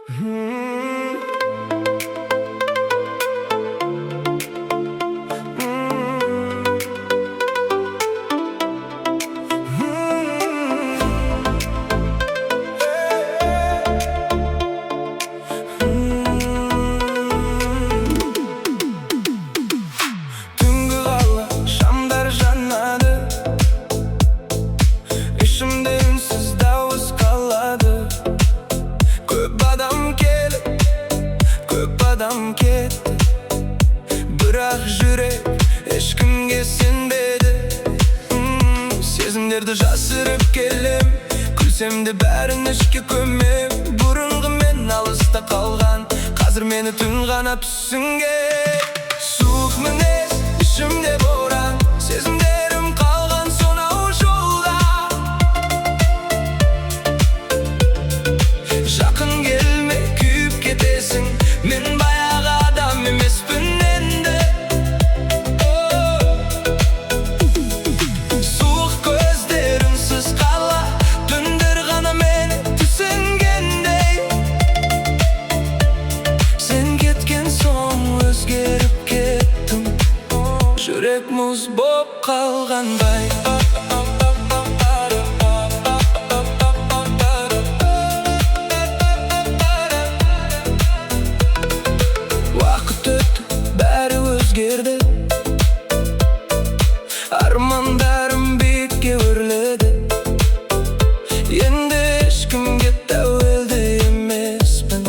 Түнгі қала шамдар жанады, ішімде үнсіз дауыс қалады. Көп адам келіп, көп адам кетті, бірақ жүрек ешкімге сенбеді. Сезімдерді жасырып келем, күлсем де бәрін ішке көмем. Бұрынғы мен алыста қалған, қазір мені түн ғана түсінген. Суық мінез, ішімде боран, сезімдерім қалған сонау жолда. Жақын келме, күйіп кетесің, мен баяғы адам емеспін енді. Суық көздерінсіз қала, түндер ғана мені түсінгендей. Сен кеткен соң өзгеріп кеттім, жүрек мұз боп қалғандай. Уақыт өтті, бәрі өзгерді, армандарым биікке өрледі. Енді ешкімге тәуелді емеспін,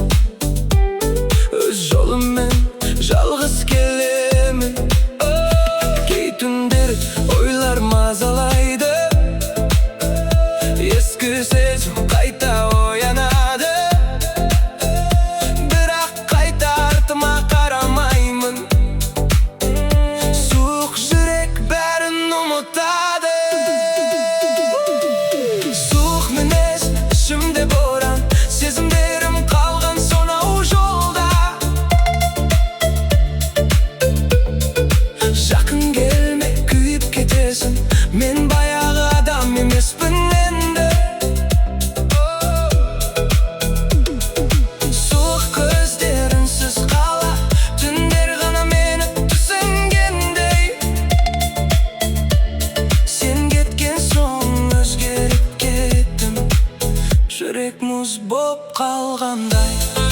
өз жолыммен жалғыз келемін. Кей түндер ойлар мазалайды, ескі сезім қайта оянады. Бірақ қайта артыма қарамаймын, суық жүрек бәрін ұмытады. Суық мінез, ішімде боран, сезімдерім қалған сонау жолда. Жақын келме, күйіп кетесің, мен баяғы адам емеспін енді. Суық көздерінсіз қала, түндер ғана мені түсінгендей. Сен кеткен соң өзгеріп кеттім, жүрек мұз боп қалғандай.